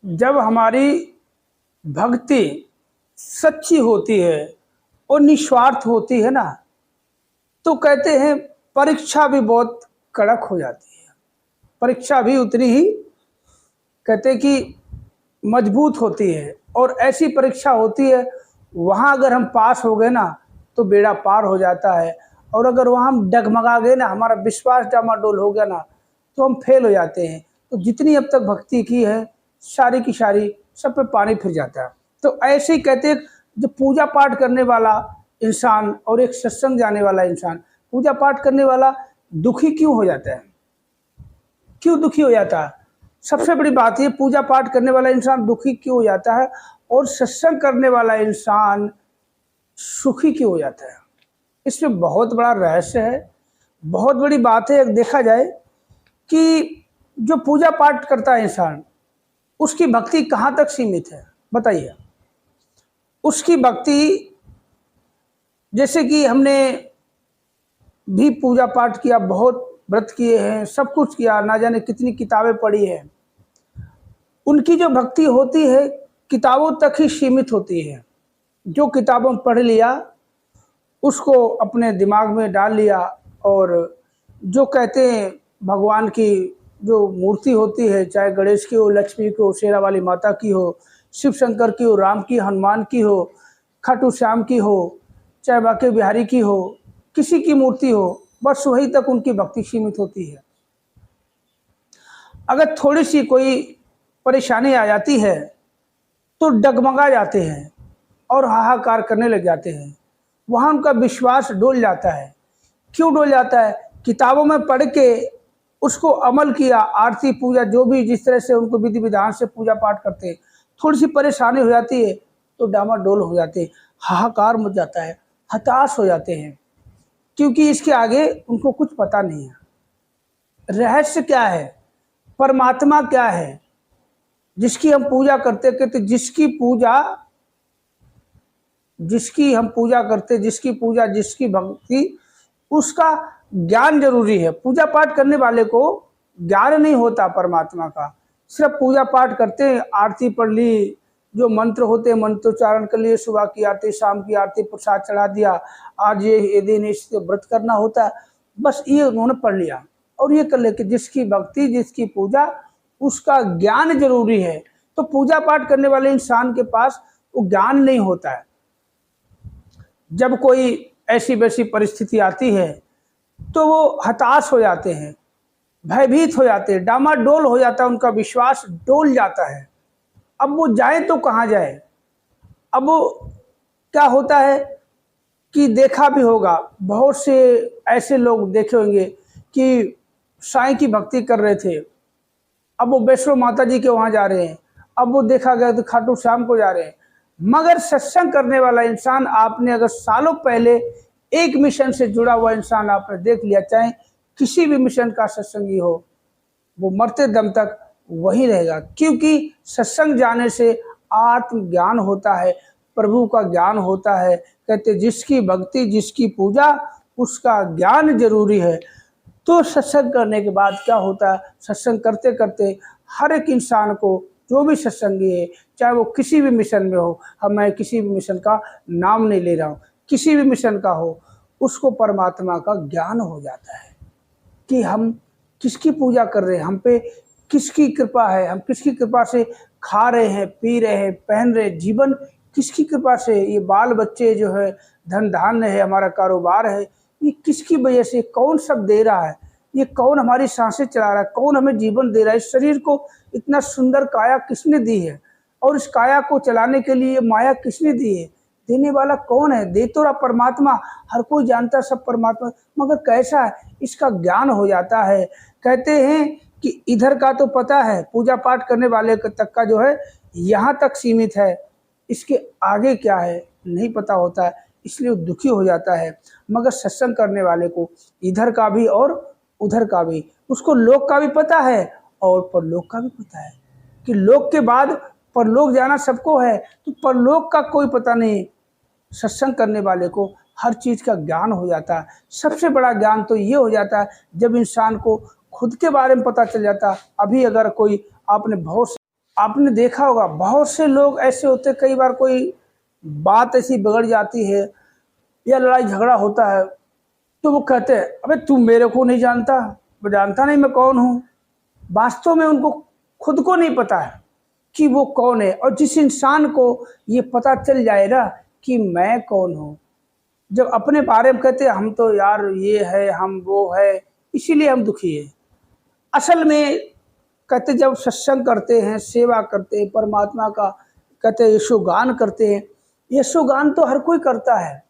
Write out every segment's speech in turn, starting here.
जब हमारी भक्ति सच्ची होती है और निस्वार्थ होती है ना, तो कहते हैं परीक्षा भी बहुत कड़क हो जाती है। परीक्षा भी उतनी ही कहते हैं कि मजबूत होती है। और ऐसी परीक्षा होती है, वहाँ अगर हम पास हो गए ना तो बेड़ा पार हो जाता है, और अगर वहाँ हम डगमगा गए ना, हमारा विश्वास डामाडोल हो गया ना, तो हम फेल हो जाते हैं। तो जितनी अब तक भक्ति की है सारी की सारी सब पे पानी फिर जाता है। तो ऐसे ही कहते हैं, जो पूजा पाठ करने वाला इंसान और एक सत्संग जाने वाला इंसान, पूजा पाठ करने वाला दुखी क्यों हो जाता है? क्यों दुखी हो जाता है? सबसे बड़ी बात ये, पूजा पाठ करने वाला इंसान दुखी क्यों हो जाता है और सत्संग करने वाला इंसान सुखी क्यों हो जाता है? इसमें बहुत बड़ा रहस्य है, बहुत बड़ी बात है। देखा जाए कि जो पूजा पाठ करता है इंसान, उसकी भक्ति कहाँ तक सीमित है बताइए। उसकी भक्ति, जैसे कि हमने भी पूजा पाठ किया, बहुत व्रत किए हैं, सब कुछ किया, ना जाने कितनी किताबें पढ़ी हैं, उनकी जो भक्ति होती है किताबों तक ही सीमित होती है। जो किताबों में पढ़ लिया उसको अपने दिमाग में डाल लिया, और जो कहते हैं भगवान की जो मूर्ति होती है, चाहे गणेश की हो, लक्ष्मी की हो, शेरा वाली माता की हो, शिव शंकर की हो, राम की, हनुमान की हो, खाटू श्याम की हो, चाहे बाके बिहारी की हो, किसी की मूर्ति हो, बस वही तक उनकी भक्ति सीमित होती है। अगर थोड़ी सी कोई परेशानी आ जाती है तो डगमगा जाते हैं और हाहाकार करने लग जाते हैं। वहाँ उनका विश्वास डोल जाता है। क्यों डोल जाता है? किताबों में पढ़ के उसको अमल किया, आरती पूजा जो भी जिस तरह से उनको विधि विधान से पूजा पाठ करते हैं, थोड़ी सी परेशानी हो जाती है तो डामाडोल हो जाते हैं, हाहाकार मच जाता है, हताश हो जाते हैं, क्योंकि इसके आगे उनको कुछ पता नहीं है। रहस्य क्या है, परमात्मा क्या है जिसकी हम पूजा करते, कहते जिसकी हम पूजा करते, जिसकी पूजा, जिसकी भक्ति, उसका ज्ञान जरूरी है। पूजा पाठ करने वाले को ज्ञान नहीं होता परमात्मा का, सिर्फ पूजा पाठ करते हैं, आरती पढ़ ली, जो मंत्र होते हैं मंत्रोच्चारण कर लिए, सुबह की आरती, शाम की आरती, प्रसाद चढ़ा दिया, आज ये दिन इससे व्रत करना होता है, बस ये उन्होंने पढ़ लिया और ये कर ले कि जिसकी भक्ति, जिसकी पूजा, उसका ज्ञान जरूरी है। तो पूजा पाठ करने वाले इंसान के पास वो ज्ञान नहीं होता है। जब कोई ऐसी वैसी परिस्थिति आती है तो वो हताश हो जाते हैं, भयभीत हो जाते हैं, डामाडोल हो जाता है, उनका विश्वास डोल जाता है। अब वो जाए तो कहाँ जाए? अब वो क्या होता है कि देखा भी होगा, बहुत से ऐसे लोग देखे होंगे कि साईं की भक्ति कर रहे थे, अब वो वैष्णो माता जी के वहाँ जा रहे हैं, अब वो देखा गया तो खाटू श्याम को जा रहे हैं। मगर सत्संग करने वाला इंसान, आपने अगर सालों पहले एक मिशन से जुड़ा हुआ इंसान आपने देख लिया, चाहे किसी भी मिशन का सत्संगी हो, वो मरते दम तक वही रहेगा, क्योंकि सत्संग जाने से आत्मज्ञान होता है, प्रभु का ज्ञान होता है। कहते जिसकी भक्ति, जिसकी पूजा, उसका ज्ञान जरूरी है। तो सत्संग करने के बाद क्या होता है, सत्संग करते करते हर एक इंसान को, जो भी सत्संगी है, चाहे वो किसी भी मिशन में हो, मैं किसी भी मिशन का नाम नहीं ले रहा हूँ, किसी भी मिशन का हो, उसको परमात्मा का ज्ञान हो जाता है कि हम किसकी पूजा कर रहे हैं, हम पे किसकी कृपा है, हम किसकी कृपा से खा रहे हैं, पी रहे हैं, पहन रहे हैं, जीवन किसकी कृपा से, ये बाल बच्चे जो है, धन धान्य है, हमारा कारोबार है, ये किसकी वजह से, कौन सब दे रहा है, ये कौन हमारी सांसें चला रहा है, कौन हमें जीवन दे रहा है, इस शरीर को इतना सुंदर काया किसने दी है, और इस काया को चलाने के लिए माया किसने दी है, देने वाला कौन है? दे तो रहा परमात्मा, हर कोई जानता है सब परमात्मा, मगर कैसा है, इसका ज्ञान हो जाता है। कहते हैं कि इधर का तो पता है, पूजा पाठ करने वाले तक का जो है यहाँ तक सीमित है, इसके आगे क्या है नहीं पता होता है, इसलिए दुखी हो जाता है। मगर सत्संग करने वाले को इधर का भी और उधर का भी, उसको लोक का भी पता है और परलोक का भी पता है कि लोक के बाद परलोक जाना सबको है, तो परलोक का कोई पता नहीं। सत्संग करने वाले को हर चीज़ का ज्ञान हो जाता है। सबसे बड़ा ज्ञान तो ये हो जाता है जब इंसान को खुद के बारे में पता चल जाता है। अभी अगर कोई आपने बहुत आपने देखा होगा बहुत से लोग ऐसे होते, कई बार कोई बात ऐसी बिगड़ जाती है या लड़ाई झगड़ा होता है तो वो कहते हैं अबे तू मेरे को नहीं जानता, मैं जानता नहीं मैं कौन हूँ। वास्तव में उनको खुद को नहीं पता है कि वो कौन है। और जिस इंसान को ये पता चल जाए ना कि मैं कौन हूँ, जब अपने बारे में कहते हैं हम तो यार ये है हम वो है, इसीलिए हम दुखी है। असल में कहते जब सत्संग करते हैं, सेवा करते हैं, परमात्मा का कहते यशोगान करते हैं। यशोगान तो हर कोई करता है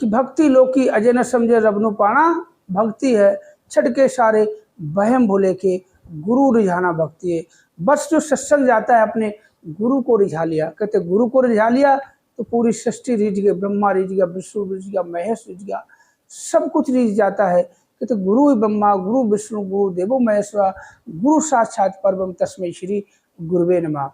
कि भक्ति लोकी अजय न समझे रबनु पाना, भक्ति है छठ के सारे वहम भूले के गुरु रिझाना भक्ति है। बस जो सत्संग जाता है अपने गुरु को रिझा लिया, कहते गुरु को रिझा लिया तो पूरी सृष्टि रिझ गई, ब्रह्मा रिझ गया, विष्णु रिझ गया, महेश रिझ गया, सब कुछ रिझ जाता है। कहते गुरु ही ब्रह्मा गुरु विष्णु गुरु देवो महेश्वरा, गुरु साक्षात परब्रह्म तस्मै श्री गुरुवे नमः।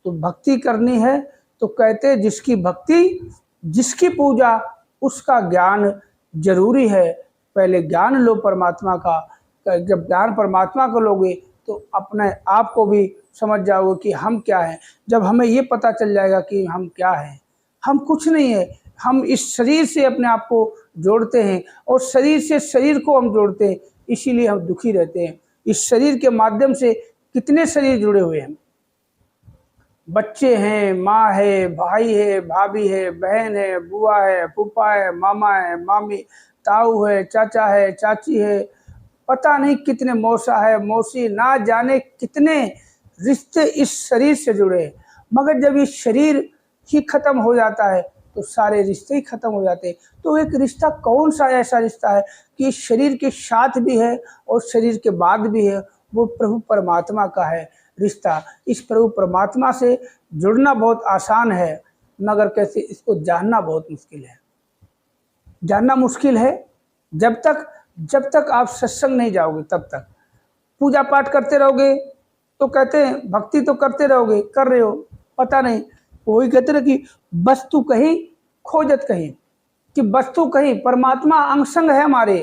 तो भक्ति करनी है तो कहते जिसकी भक्ति जिसकी पूजा उसका ज्ञान जरूरी है। पहले ज्ञान लो परमात्मा का, जब ज्ञान परमात्मा को लोगे तो अपने आप को भी समझ जाओगे कि हम क्या हैं। जब हमें ये पता चल जाएगा कि हम क्या हैं, हम कुछ नहीं है, हम इस शरीर से अपने आप को जोड़ते हैं और शरीर से शरीर को हम जोड़ते हैं, इसीलिए हम दुखी रहते हैं। इस शरीर के माध्यम से कितने शरीर जुड़े हुए हैं, बच्चे हैं, माँ है, भाई है, भाभी है, बहन है, बुआ है, फूफा है, मामा है, मामी, ताऊ है, चाचा है, चाची है, पता नहीं कितने मौसा है, मौसी, ना जाने कितने रिश्ते इस शरीर से जुड़े हैं। मगर जब ये शरीर ही खत्म हो जाता है तो सारे रिश्ते ही खत्म हो जाते हैं। तो एक रिश्ता कौन सा ऐसा रिश्ता है कि शरीर के साथ भी है और शरीर के बाद भी है, वो प्रभु परमात्मा का है रिश्ता। इस प्रभु परमात्मा से जुड़ना बहुत आसान है, मगर कैसे इसको जानना बहुत मुश्किल है। जानना मुश्किल है जब तक आप सत्संग नहीं जाओगे तब तक। पूजा पाठ करते रहोगे तो कहते हैं भक्ति तो करते रहोगे, कर रहे हो, पता नहीं। वही कहते रहे कि वस्तु कहीं खोजत कहीं, कि वस्तु कहीं, परमात्मा अंग संग है, हमारे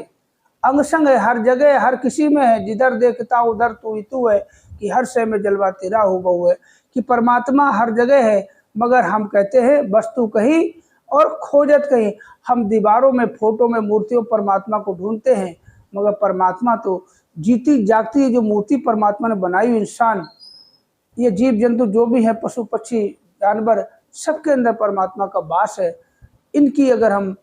अंग संग है, हर जगह हर किसी में है। जिधर देखता उधर तू ही तू है, कि हर शय में जलवा तेरा हो बहु है, कि परमात्मा हर जगह है। मगर हम कहते हैं वस्तु कहीं और खोजत कहीं। हम दीवारों में, फोटो में, मूर्तियों परमात्मा को ढूंढते हैं, मगर परमात्मा तो जीती जागती जो मूर्ति परमात्मा ने बनाई, इंसान, ये जीव जंतु जो भी है, पशु पक्षी जानवर, सबके अंदर परमात्मा का वास है। इनकी अगर हम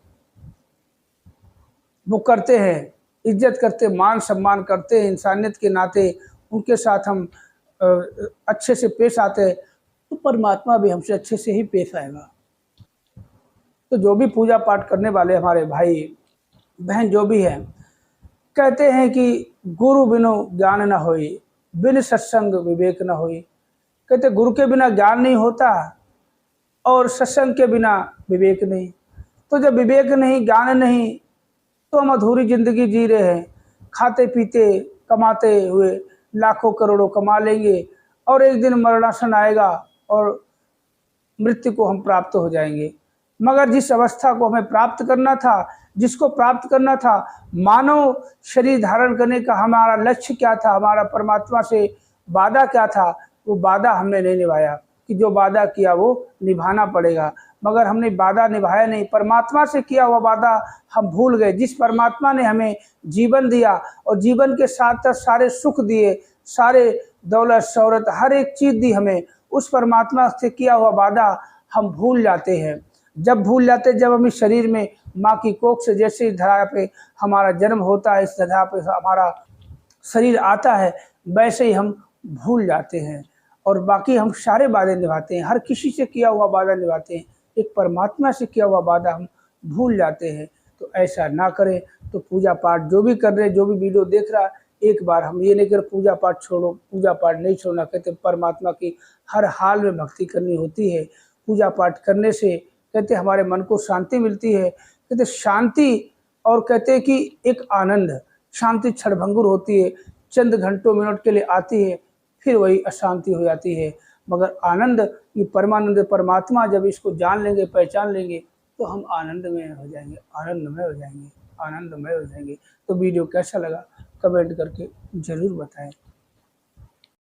वो करते हैं, इज्जत करते, मान सम्मान करते हैं, इंसानियत के नाते उनके साथ हम अच्छे से पेश आते हैं, तो परमात्मा भी हमसे अच्छे से ही पेश आएगा। तो जो भी पूजा पाठ करने वाले हमारे भाई बहन जो भी हैं, कहते हैं कि गुरु बिनु ज्ञान न होई, बिन सत्संग विवेक न होई। कहते गुरु के बिना ज्ञान नहीं होता और सत्संग के बिना विवेक नहीं। तो जब विवेक नहीं, ज्ञान नहीं, तो हम अधूरी जिंदगी जी रहे हैं। खाते पीते कमाते हुए लाखों करोड़ों कमा लेंगे और एक दिन मरणासन आएगा और मृत्यु को हम प्राप्त हो जाएंगे। मगर जिस अवस्था को हमें प्राप्त करना था, जिसको प्राप्त करना था, मानव शरीर धारण करने का हमारा लक्ष्य क्या था, हमारा परमात्मा से वादा क्या था, वो वादा हमने नहीं निभाया। कि जो वादा किया वो निभाना पड़ेगा, मगर हमने वादा निभाया नहीं। परमात्मा से किया हुआ वादा हम भूल गए। जिस परमात्मा ने हमें जीवन दिया और जीवन के साथ सारे सुख दिए, सारे दौलत शौहरत हर एक चीज़ दी हमें, उस परमात्मा से किया हुआ वादा हम भूल जाते हैं। जब भूल जाते, जब हम इस शरीर में माँ की कोख से जैसे इस धरा पे हमारा जन्म होता है, इस धरा पे हमारा शरीर आता है, वैसे ही हम भूल जाते हैं और बाकी हम सारे वादे निभाते हैं। हर किसी से किया हुआ वादा निभाते हैं, एक परमात्मा से किया हुआ वादा हम भूल जाते हैं। तो ऐसा ना करें। तो पूजा पाठ जो भी कर रहे, जो भी वीडियो देख रहा, एक बार हम ये नहीं कर पूजा पाठ छोड़ो, पूजा पाठ नहीं छोड़ना। कहते परमात्मा की हर हाल में भक्ति करनी होती है। पूजा पाठ करने से कहते हमारे मन को शांति मिलती है। कहते शांति, और कहते कि एक आनंद, शांति क्षणभंगुर होती है, चंद घंटों मिनट के लिए आती है, फिर वही अशांति हो जाती है। मगर आनंद, ये परमानंद परमात्मा, जब इसको जान लेंगे, पहचान लेंगे, तो हम आनंदमय हो जाएंगे, आनंदमय हो जाएंगे, आनंदमय हो जाएंगे। तो वीडियो कैसा लगा कमेंट करके ज़रूर बताएं।